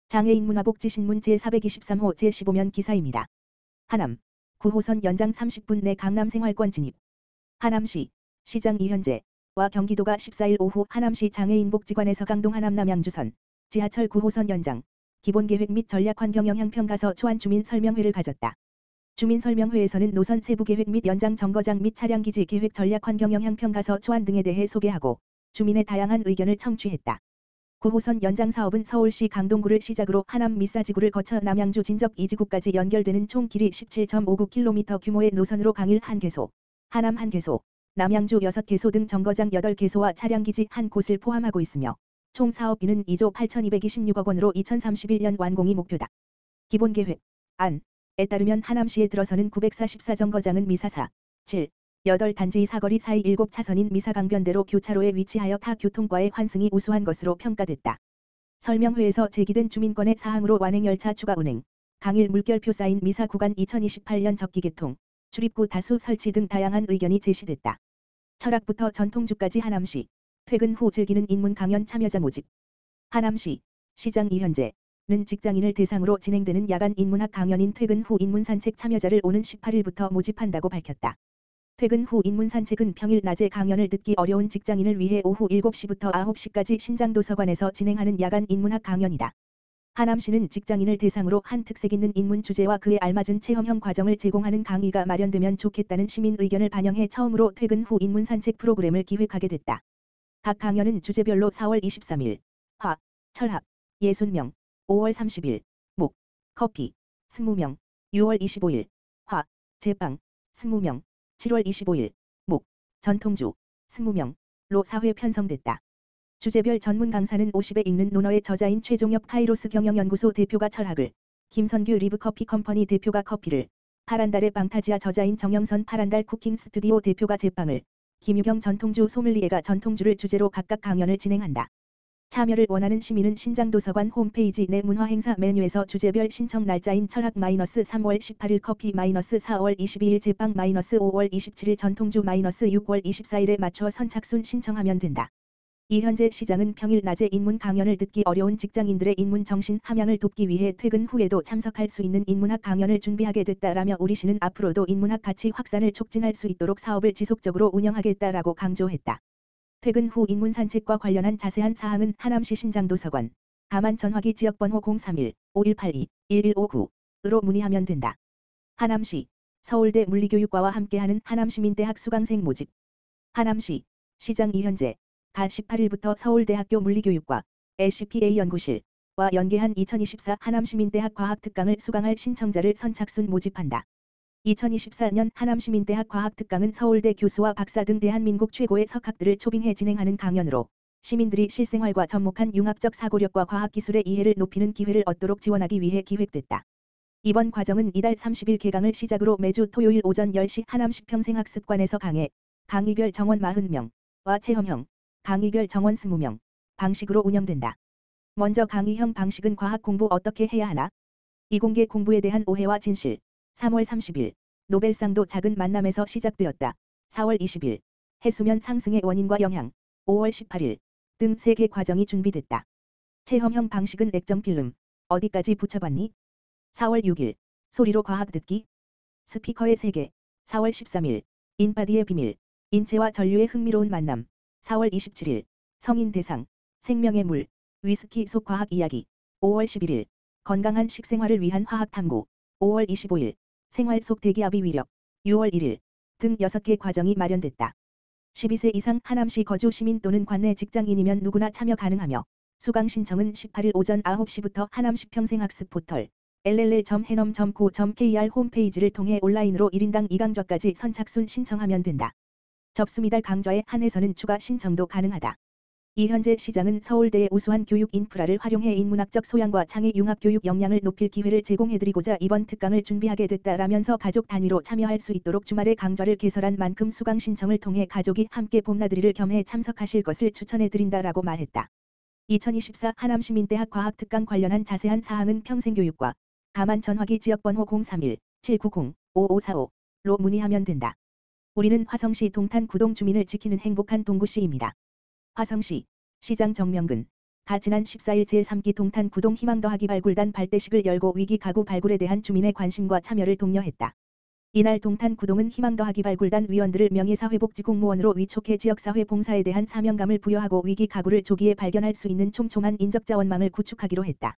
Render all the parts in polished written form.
장애인 문화복지 신문 제423호 제15면 기사입니다. 하남 9호선 연장 30분 내 강남 생활권 진입. 하남시 시장 이현재와 경기도가 14일 오후 하남시 장애인복지관에서 강동 하남 남양주선 지하철 9호선 연장 기본계획 및 전략환경영향평가서 초안 주민 설명회를 가졌다. 주민 설명회에서는 노선 세부계획 및 연장 정거장 및 차량기지 계획 전략환경영향평가서 초안 등에 대해 소개하고 주민의 다양한 의견을 청취했다. 9호선 연장 사업은 서울시 강동구를 시작으로 하남 미사지구를 거쳐 남양주 진접 2지구까지 연결되는 총 길이 17.59km 규모의 노선으로 강일 1개소, 하남 1개소, 남양주 6개소 등 정거장 8개소와 차량기지 1곳을 포함하고 있으며 총 사업비는 2조 8,226억 원으로 2031년 완공이 목표다. 기본계획 안에 따르면 하남시에 들어서는 944정거장은 미사 7, 8단지 사거리 사이 7차선인 미사강변대로 교차로에 위치하여 타 교통과의 환승이 우수한 것으로 평가됐다. 설명회에서 제기된 주민권의 사항으로 완행열차 추가 운행, 강일 물결표 쌓인 미사 구간 2028년 적기 개통, 출입구 다수 설치 등 다양한 의견이 제시됐다. 철학부터 전통주까지 하남시, 퇴근 후 즐기는 인문 강연 참여자 모집. 하남시 시장 이현재는 직장인을 대상으로 진행되는 야간 인문학 강연인 퇴근 후 인문산책 참여자를 오는 18일부터 모집한다고 밝혔다. 퇴근 후 인문산책은 평일 낮에 강연을 듣기 어려운 직장인을 위해 오후 7시부터 9시까지 신장도서관에서 진행하는 야간 인문학 강연이다. 하남시는 직장인을 대상으로 한 특색 있는 인문 주제와 그에 알맞은 체험형 과정을 제공하는 강의가 마련되면 좋겠다는 시민 의견을 반영해 처음으로 퇴근 후 인문산책 프로그램을 기획하게 됐다. 각 강연은 주제별로 4월 23일 화, 철학, 예술명, 5월 30일 목, 커피, 20명, 6월 25일 화, 제빵, 20명, 7월 25일 목, 전통주, 20명로 4회 편성됐다. 주제별 전문 강사는 50에 읽는 논어의 저자인 최종엽 카이로스 경영연구소 대표가 철학을, 김선규 리브커피 컴퍼니 대표가 커피를, 파란달의 방타지아 저자인 정영선 파란달 쿠킹 스튜디오 대표가 제빵을, 김유경 전통주 소믈리에가 전통주를 주제로 각각 강연을 진행한다. 참여를 원하는 시민은 신장도서관 홈페이지 내 문화행사 메뉴에서 주제별 신청 날짜인 철학 -3월 18일 커피 -4월 22일 제빵 -5월 27일 전통주 -6월 24일에 맞춰 선착순 신청하면 된다. 이현재 시장은 평일 낮에 인문 강연을 듣기 어려운 직장인들의 인문 정신 함양을 돕기 위해 퇴근 후에도 참석할 수 있는 인문학 강연을 준비하게 됐다라며 우리 시는 앞으로도 인문학 가치 확산을 촉진할 수 있도록 사업을 지속적으로 운영하겠다라고 강조했다. 퇴근 후 인문산책과 관련한 자세한 사항은 하남시 신장도서관, 가만 전화기 지역번호 031-5182-1159으로 문의하면 된다. 하남시 서울대 물리교육과와 함께하는 하남시민대학 수강생 모집. 하남시 시장 이현재 가 18일부터 서울대학교 물리교육과 LCPA 연구실과 연계한 2024 하남시민대학 과학특강을 수강할 신청자를 선착순 모집한다. 2024년 하남시민대학 과학특강은 서울대 교수와 박사 등 대한민국 최고의 석학들을 초빙해 진행하는 강연으로 시민들이 실생활과 접목한 융합적 사고력과 과학기술의 이해를 높이는 기회를 얻도록 지원하기 위해 기획됐다. 이번 과정은 이달 30일 개강을 시작으로 매주 토요일 오전 10시 하남시 평생학습관에서 강의별 정원 40명과 체험형, 강의별 정원 20명 방식으로 운영된다. 먼저 강의형 방식은 과학 공부 어떻게 해야 하나? 이공계 공부에 대한 오해와 진실. 3월 30일 노벨상도 작은 만남에서 시작되었다. 4월 20일 해수면 상승의 원인과 영향. 5월 18일 등 3개 과정이 준비됐다. 체험형 방식은 액정 필름 어디까지 붙여봤니? 4월 6일 소리로 과학 듣기 스피커의 세계. 4월 13일 인바디의 비밀 인체와 전류의 흥미로운 만남. 4월 27일 성인 대상 생명의 물 위스키 속 과학 이야기. 5월 11일 건강한 식생활을 위한 화학 탐구. 5월 25일 생활 속 대기압의 위력. 6월 1일 등 6개 과정이 마련됐다. 12세 이상 하남시 거주 시민 또는 관내 직장인이면 누구나 참여 가능하며 수강 신청은 18일 오전 9시부터 하남시 평생학습 포털 ll.해넘.co.kr 홈페이지를 통해 온라인으로 1인당 2강좌까지 선착순 신청하면 된다. 접수 미달 강좌에 한해서는 추가 신청도 가능하다. 이현재 시장은 서울대의 우수한 교육 인프라를 활용해 인문학적 소양과 창의 융합 교육 역량을 높일 기회를 제공해드리고자 이번 특강을 준비하게 됐다라면서 가족 단위로 참여할 수 있도록 주말에 강좌를 개설한 만큼 수강 신청을 통해 가족이 함께 봄나들이를 겸해 참석하실 것을 추천해드린다라고 말했다. 2024 하남시민대학 과학특강 관련한 자세한 사항은 평생교육과 가만 전화기 지역번호 031-790-5545로 문의하면 된다. 우리는 화성시 동탄 구동 주민을 지키는 행복한 동구시입니다. 화성시 시장 정명근 지난 14일 제3기 동탄 구동 희망 더하기 발굴단 발대식을 열고 위기 가구 발굴에 대한 주민의 관심과 참여를 독려했다. 이날 동탄 구동은 희망 더하기 발굴단 위원들을 명예사회복지공무원으로 위촉해 지역사회 봉사에 대한 사명감을 부여하고 위기 가구를 조기에 발견할 수 있는 촘촘한 인적자원망을 구축하기로 했다.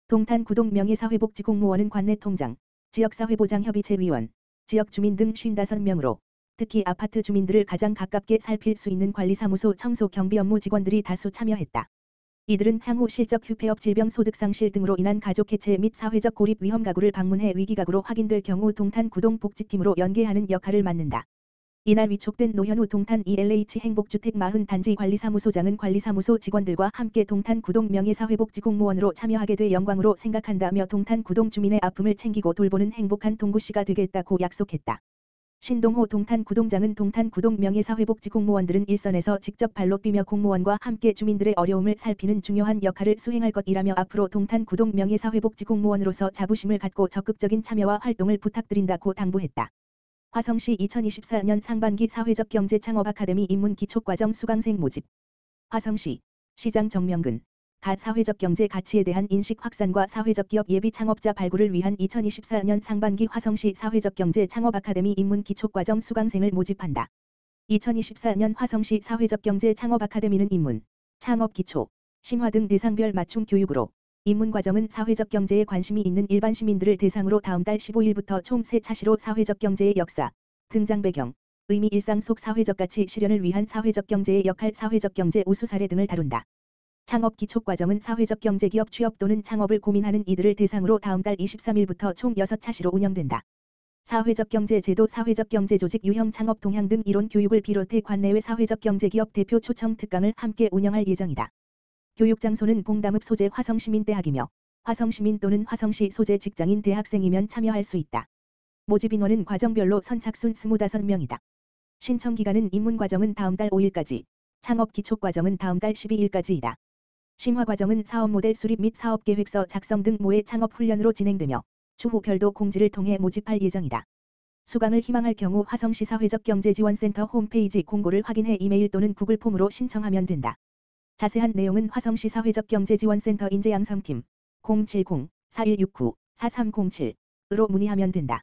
동탄 구동 명예사회복지공무원은 관내 통장, 지역사회보장협의체 위원, 지역 주민 등 55명으로 특히 아파트 주민들을 가장 가깝게 살필 수 있는 관리사무소 청소 경비 업무 직원들이 다수 참여했다. 이들은 향후 실적 휴폐업 질병 소득 상실 등으로 인한 가족 해체 및 사회적 고립 위험 가구를 방문해 위기 가구로 확인될 경우 동탄 구동 복지팀으로 연계하는 역할을 맡는다. 이날 위촉된 노현우 동탄 ELH 행복주택 40단지 관리사무소장은 관리사무소 직원들과 함께 동탄 구동 명예사회복지공무원으로 참여하게 돼 영광으로 생각한다며 동탄 구동 주민의 아픔을 챙기고 돌보는 행복한 동구시가 되겠다고 약속했다. 신동호 동탄 구동장은 동탄 구동 명예사회복지공무원들은 일선에서 직접 발로 뛰며 공무원과 함께 주민들의 어려움을 살피는 중요한 역할을 수행할 것이라며 앞으로 동탄 구동 명예사회복지공무원으로서 자부심을 갖고 적극적인 참여와 활동을 부탁드린다고 당부했다. 화성시 2024년 상반기 사회적 경제 창업 아카데미 입문 기초과정 수강생 모집. 화성시 시장 정명근 사회적 경제 가치에 대한 인식 확산과 사회적 기업 예비 창업자 발굴을 위한 2024년 상반기 화성시 사회적 경제 창업 아카데미 입문 기초과정 수강생을 모집한다. 2024년 화성시 사회적 경제 창업 아카데미는 입문, 창업 기초, 심화 등 대상별 맞춤 교육으로 입문 과정은 사회적 경제에 관심이 있는 일반 시민들을 대상으로 다음 달 15일부터 총 3차시로 사회적 경제의 역사, 등장 배경, 의미 일상 속 사회적 가치 실현을 위한 사회적 경제의 역할 사회적 경제 우수 사례 등을 다룬다. 창업 기초과정은 사회적 경제 기업 취업 또는 창업을 고민하는 이들을 대상으로 다음 달 23일부터 총 6차시로 운영된다. 사회적 경제 제도 사회적 경제 조직 유형 창업 동향 등 이론 교육을 비롯해 관내외 사회적 경제 기업 대표 초청 특강을 함께 운영할 예정이다. 교육 장소는 봉담읍 소재 화성시민대학이며 화성시민 또는 화성시 소재 직장인 대학생이면 참여할 수 있다. 모집 인원은 과정별로 선착순 25명이다. 신청 기간은 입문 과정은 다음 달 5일까지, 창업 기초과정은 다음 달 12일까지이다. 심화 과정은 사업 모델 수립 및 사업 계획서 작성 등 모의 창업 훈련으로 진행되며 추후 별도 공지를 통해 모집할 예정이다. 수강을 희망할 경우 화성시 사회적 경제지원센터 홈페이지 공고를 확인해 이메일 또는 구글 폼으로 신청하면 된다. 자세한 내용은 화성시 사회적 경제지원센터 인재양성팀 070-4169-4307으로 문의하면 된다.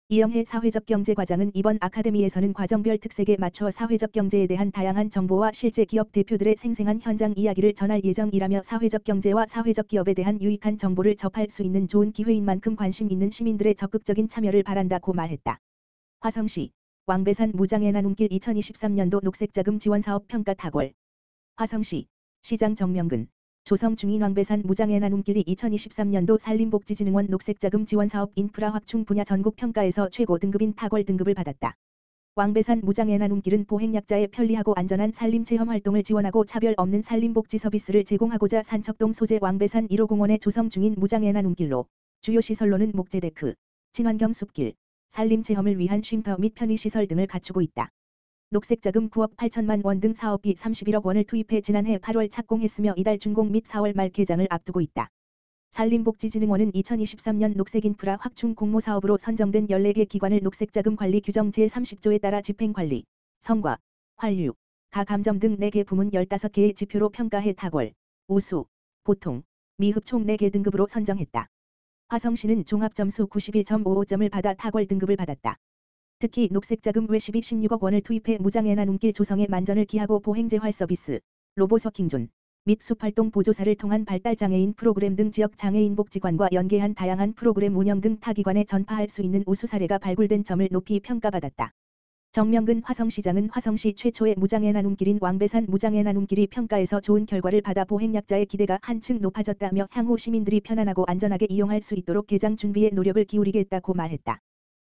이영혜 사회적 경제과장은 이번 아카데미에서는 과정별 특색에 맞춰 사회적 경제에 대한 다양한 정보와 실제 기업 대표들의 생생한 현장 이야기를 전할 예정이라며 사회적 경제와 사회적 기업에 대한 유익한 정보를 접할 수 있는 좋은 기회인 만큼 관심 있는 시민들의 적극적인 참여를 바란다고 말했다. 화성시 왕배산 무장애 나눔길 2023년도 녹색자금 지원사업 평가 탁월. 화성시 시장 정명근 조성 중인 왕배산 무장애 나눔길이 2023년도 산림복지진흥원 녹색자금 지원사업 인프라 확충 분야 전국 평가에서 최고 등급인 탁월 등급을 받았다. 왕배산 무장애 나눔길은 보행약자의 편리하고 안전한 산림체험 활동을 지원하고 차별 없는 산림복지 서비스를 제공하고자 산척동 소재 왕배산 1호 공원에 조성 중인 무장애 나눔길로 주요 시설로는 목재데크, 친환경 숲길, 산림체험을 위한 쉼터 및 편의시설 등을 갖추고 있다. 녹색자금 9억 8천만 원 등 사업비 31억 원을 투입해 지난해 8월 착공했으며 이달 준공 및 4월 말 개장을 앞두고 있다. 산림복지진흥원은 2023년 녹색인프라 확충 공모사업으로 선정된 14개 기관을 녹색자금 관리 규정 제30조에 따라 집행관리, 성과, 환류, 가감점 등 4개 부문 15개의 지표로 평가해 탁월, 우수, 보통, 미흡 총 4개 등급으로 선정했다. 화성시는 종합점수 91.55점을 받아 탁월 등급을 받았다. 특히 녹색자금 외 16억 원을 투입해 무장애 나눔길 조성에 만전을 기하고 보행재활 서비스, 로보워킹존 및 숲활동 보조사를 통한 발달장애인 프로그램 등 지역 장애인 복지관과 연계한 다양한 프로그램 운영 등 타기관에 전파할 수 있는 우수 사례가 발굴된 점을 높이 평가받았다. 정명근 화성시장은 화성시 최초의 무장애 나눔길인 왕배산 무장애 나눔길이 평가에서 좋은 결과를 받아 보행약자의 기대가 한층 높아졌다며 향후 시민들이 편안하고 안전하게 이용할 수 있도록 개장 준비에 노력을 기울이겠다고 말했다.